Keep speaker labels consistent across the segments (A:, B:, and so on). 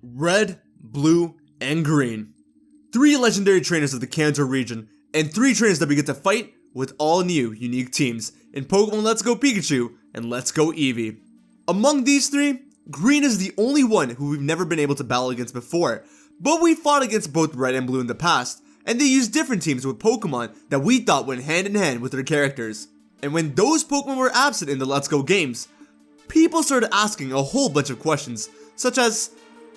A: Red, Blue, and Green. 3 legendary trainers of the Kanto region, and 3 trainers that we get to fight with all new, unique teams in Pokemon Let's Go Pikachu and Let's Go Eevee. Among these 3, Green is the only one who we've never been able to battle against before, but we fought against both Red and Blue in the past, and they used different teams with Pokemon that we thought went hand in hand with their characters. And when those Pokemon were absent in the Let's Go games, people started asking a whole bunch of questions, such as,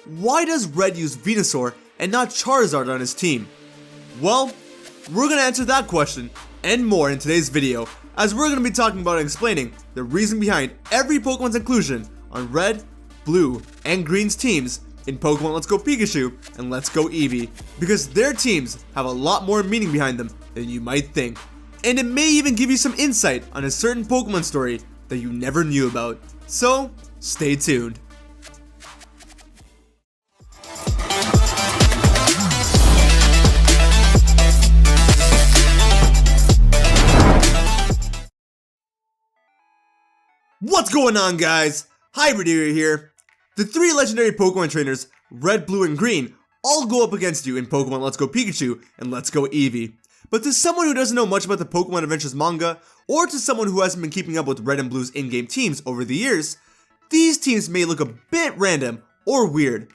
A: why does Red use Venusaur and not Charizard on his team? Well, we're gonna answer that question and more in today's video, as we're gonna be talking about and explaining the reason behind every Pokemon's inclusion on Red, Blue, and Green's teams in Pokemon Let's Go Pikachu and Let's Go Eevee, because their teams have a lot more meaning behind them than you might think. And it may even give you some insight on a certain Pokemon story that you never knew about. So, stay tuned. What's going on, guys? HybridHero here. The 3 legendary Pokemon trainers, Red, Blue, and Green, all go up against you in Pokemon Let's Go Pikachu and Let's Go Eevee. But to someone who doesn't know much about the Pokemon Adventures Manga, or to someone who hasn't been keeping up with Red and Blue's in-game teams over the years, these teams may look a bit random or weird.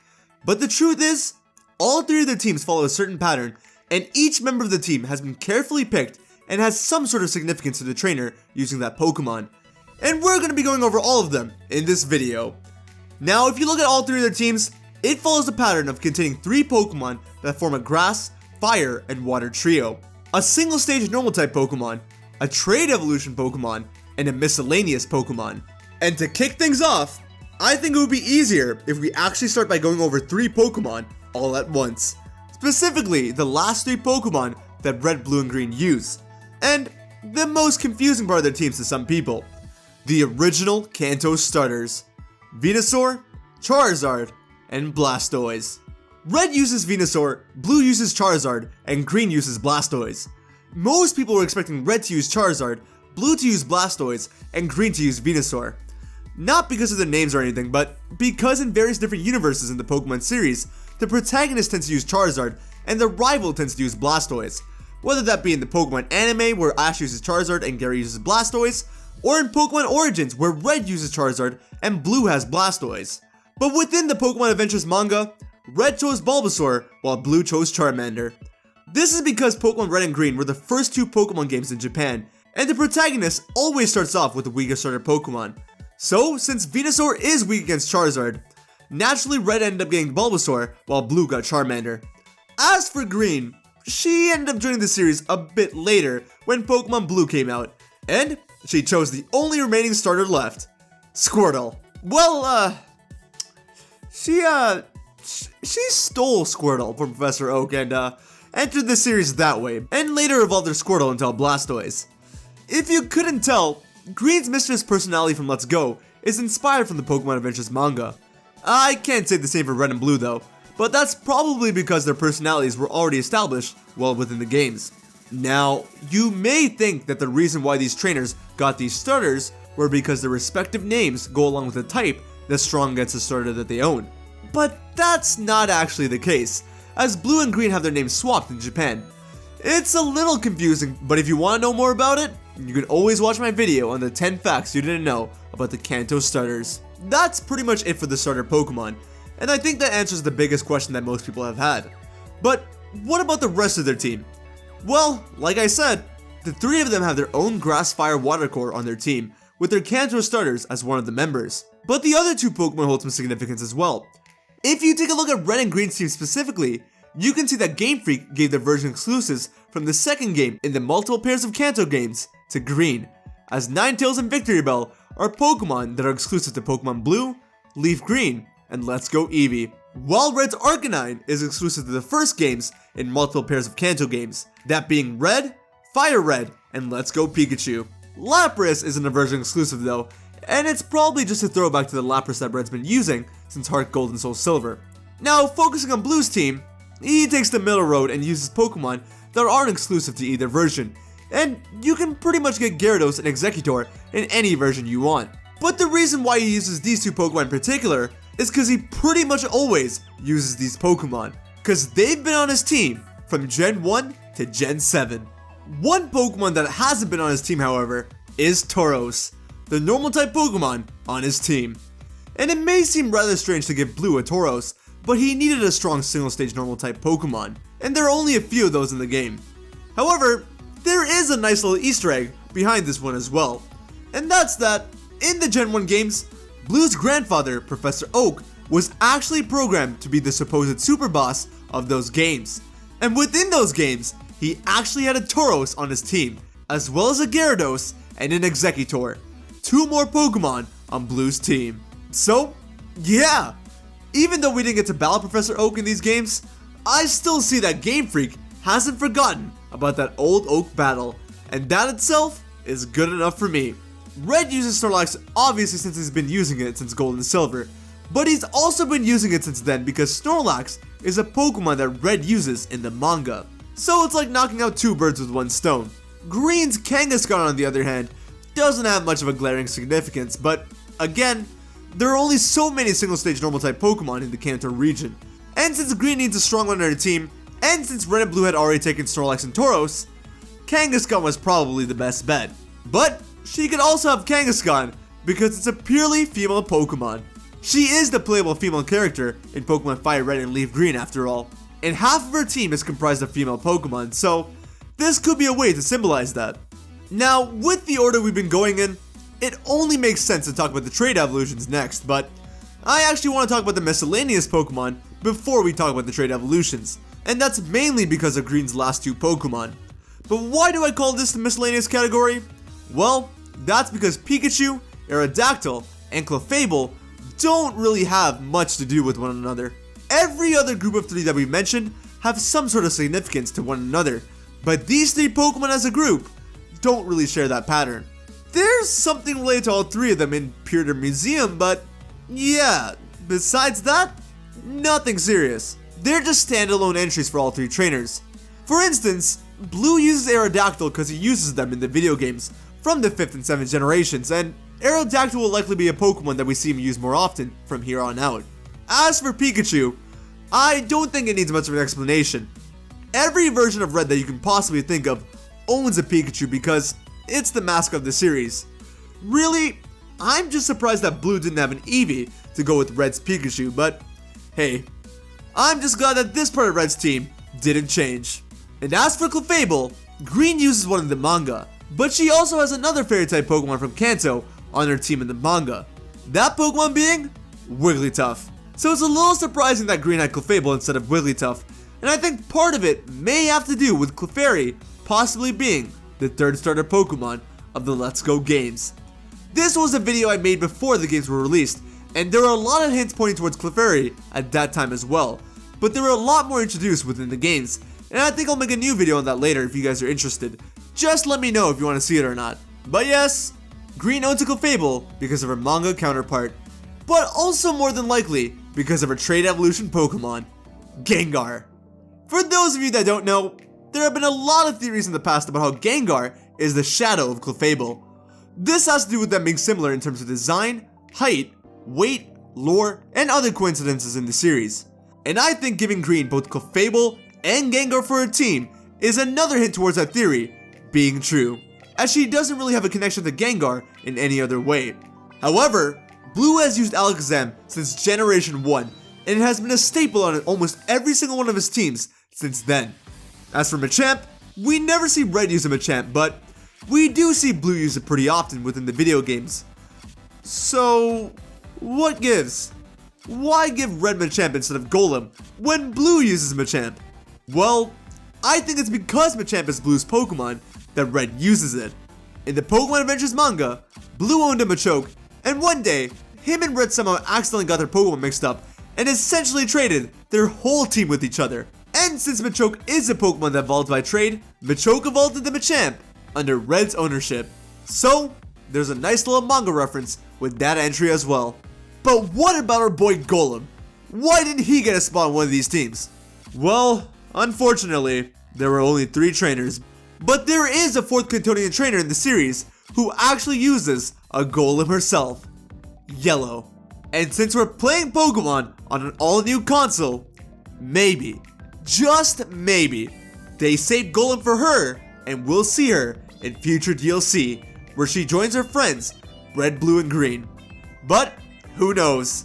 A: But the truth is, all 3 of their teams follow a certain pattern, and each member of the team has been carefully picked and has some sort of significance to the trainer using that Pokemon. And we're going to be going over all of them in this video. Now, if you look at all 3 of their teams, it follows a pattern of containing 3 Pokemon that form a grass, fire, and water trio, a single stage normal type Pokemon, a trade evolution Pokemon, and a miscellaneous Pokemon. And to kick things off, I think it would be easier if we actually start by going over 3 Pokemon all at once. Specifically, the last 3 Pokemon that Red, Blue, and Green use, and the most confusing part of their teams to some people. The original Kanto starters, Venusaur, Charizard, and Blastoise. Red uses Venusaur, Blue uses Charizard, and Green uses Blastoise. Most people were expecting Red to use Charizard, Blue to use Blastoise, and Green to use Venusaur. Not because of their names or anything, but because in various different universes in the Pokemon series, the protagonist tends to use Charizard, and the rival tends to use Blastoise. Whether that be in the Pokemon anime, where Ash uses Charizard and Gary uses Blastoise, or in Pokemon Origins, where Red uses Charizard and Blue has Blastoise. But within the Pokemon Adventures Manga, Red chose Bulbasaur while Blue chose Charmander. This is because Pokemon Red and Green were the first 2 Pokemon games in Japan, and the protagonist always starts off with the weaker starter Pokemon. So, since Venusaur is weak against Charizard, naturally Red ended up getting Bulbasaur while Blue got Charmander. As for Green, she ended up joining the series a bit later when Pokemon Blue came out, and she chose the only remaining starter left, Squirtle. Well, she stole Squirtle from Professor Oak and, entered the series that way, and later evolved her Squirtle into a Blastoise. If you couldn't tell, Green's mischievous personality from Let's Go is inspired from the Pokemon Adventures Manga. I can't say the same for Red and Blue though, but that's probably because their personalities were already established well within the games. Now, you may think that the reason why these trainers got these starters were because their respective names go along with the type that's strong against the starter that they own. But that's not actually the case, as Blue and Green have their names swapped in Japan. It's a little confusing, but if you want to know more about it, you can always watch my video on the 10 facts you didn't know about the Kanto starters. That's pretty much it for the starter Pokemon, and I think that answers the biggest question that most people have had. But what about the rest of their team? Well, like I said, the 3 of them have their own Grass, Fire, Water core on their team, with their Kanto starters as one of the members. But the other 2 Pokemon hold some significance as well. If you take a look at Red and Green's team specifically, you can see that Game Freak gave their version exclusives from the second game in the multiple pairs of Kanto games to Green, as Ninetales and Victory Bell are Pokemon that are exclusive to Pokemon Blue, Leaf Green, and Let's Go Eevee. While Red's Arcanine is exclusive to the first games in multiple pairs of Kanto games, that being Red, Fire Red, and Let's Go Pikachu. Lapras isn't a version exclusive though, and it's probably just a throwback to the Lapras that Red's been using since Heart Gold and Soul Silver. Now, focusing on Blue's team, he takes the middle road and uses Pokemon that aren't exclusive to either version, and you can pretty much get Gyarados and Exeggutor in any version you want. But the reason why he uses these 2 Pokemon in particular is because he pretty much always uses these Pokemon, because they've been on his team from Gen 1 to Gen 7. One Pokemon that hasn't been on his team, however, is Tauros, the normal type Pokemon on his team. And it may seem rather strange to give Blue a Tauros, but he needed a strong single stage normal type Pokemon, and there are only a few of those in the game. However, there is a nice little Easter egg behind this one as well, and that's that in the Gen 1 games, Blue's grandfather, Professor Oak, was actually programmed to be the supposed super boss of those games. And within those games, he actually had a Tauros on his team, as well as a Gyarados and an Exeggutor, 2 more Pokemon on Blue's team. So, yeah, even though we didn't get to battle Professor Oak in these games, I still see that Game Freak hasn't forgotten about that old Oak battle, and that itself is good enough for me. Red uses Snorlax obviously since he's been using it since Gold and Silver, but he's also been using it since then because Snorlax is a Pokemon that Red uses in the manga. So it's like knocking out 2 birds with 1 stone. Green's Kangaskhan, on the other hand, doesn't have much of a glaring significance, but again, there are only so many single stage normal type Pokemon in the Kanto region. And since Green needs a strong one on their team, and since Red and Blue had already taken Snorlax and Tauros, Kangaskhan was probably the best bet. But she could also have Kangaskhan because it's a purely female Pokemon. She is the playable female character in Pokemon Fire Red and Leaf Green after all, and half of her team is comprised of female Pokemon, so this could be a way to symbolize that. Now, with the order we've been going in, it only makes sense to talk about the trait evolutions next, but I actually want to talk about the miscellaneous Pokemon before we talk about the trait evolutions, and that's mainly because of Green's last 2 Pokemon. But why do I call this the miscellaneous category? Well, that's because Pikachu, Aerodactyl, and Clefable don't really have much to do with one another. Every other group of 3 that we mentioned have some sort of significance to one another, but these 3 Pokemon as a group don't really share that pattern. There's something related to all 3 of them in Pyramid Museum, but yeah, besides that, nothing serious. They're just standalone entries for all 3 trainers. For instance, Blue uses Aerodactyl because he uses them in the video games from the 5th and 7th generations, and Aerodactyl will likely be a Pokemon that we see him use more often from here on out. As for Pikachu, I don't think it needs much of an explanation. Every version of Red that you can possibly think of owns a Pikachu because it's the mascot of the series. Really, I'm just surprised that Blue didn't have an Eevee to go with Red's Pikachu, but hey, I'm just glad that this part of Red's team didn't change. And as for Clefable, Green uses one in the manga, but she also has another fairy-type Pokemon from Kanto on her team in the manga. That Pokemon being Wigglytuff. So it's a little surprising that Green had Clefable instead of Wigglytuff, and I think part of it may have to do with Clefairy possibly being the 3rd starter Pokemon of the Let's Go games. This was a video I made before the games were released, and there were a lot of hints pointing towards Clefairy at that time as well, but there were a lot more introduced within the games, and I think I'll make a new video on that later if you guys are interested. Just let me know if you want to see it or not. But yes, Green owns a Clefable because of her manga counterpart, but also more than likely because of her trait evolution Pokemon, Gengar. For those of you that don't know, there have been a lot of theories in the past about how Gengar is the shadow of Clefable. This has to do with them being similar in terms of design, height, weight, lore, and other coincidences in the series. And I think giving Green both Clefable and Gengar for her team is another hint towards that theory being true, as she doesn't really have a connection to Gengar in any other way. However, Blue has used Alakazam since Generation 1, and it has been a staple on almost every single one of his teams since then. As for Machamp, we never see Red use a Machamp, but we do see Blue use it pretty often within the video games. So, what gives? Why give Red Machamp instead of Golem when Blue uses Machamp? Well, I think it's because Machamp is Blue's Pokemon that Red uses it. In the Pokemon Adventures Manga, Blue owned a Machoke, and one day, him and Red somehow accidentally got their Pokemon mixed up and essentially traded their whole team with each other. And since Machoke is a Pokemon that evolved by trade, Machoke evolved into Machamp under Red's ownership. So, there's a nice little manga reference with that entry as well. But what about our boy Golem? Why didn't he get a spot on one of these teams? Well, unfortunately, there were only 3 trainers. But there is a 4th Kantonian trainer in the series who actually uses a Golem herself, Yellow. And since we're playing Pokemon on an all-new console, maybe, just maybe, they saved Golem for her, and we'll see her in future DLC, where she joins her friends, Red, Blue, and Green. But, who knows?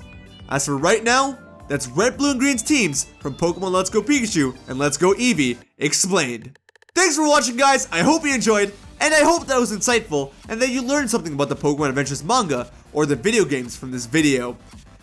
A: As for right now, that's Red, Blue, and Green's teams from Pokemon Let's Go Pikachu and Let's Go Eevee explained. Thanks for watching, guys. I hope you enjoyed, and I hope that was insightful and that you learned something about the Pokemon Adventures manga or the video games from this video.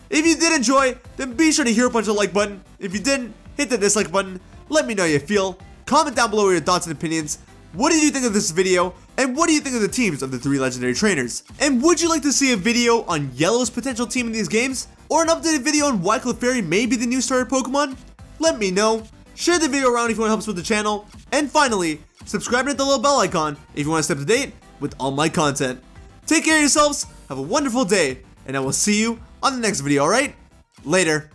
A: If you did enjoy, then be sure to hit a bunch of like button. If you didn't, hit the dislike button. Let me know how you feel. Comment down below your thoughts and opinions. What did you think of this video? And what do you think of the teams of the 3 legendary trainers? And would you like to see a video on Yellow's potential team in these games? Or an updated video on why Clefairy may be the new starter Pokemon? Let me know. Share the video around if you want to help support the channel. And finally, subscribe and hit the little bell icon if you want to stay up to date with all my content. Take care of yourselves, have a wonderful day, and I will see you on the next video, alright? Later.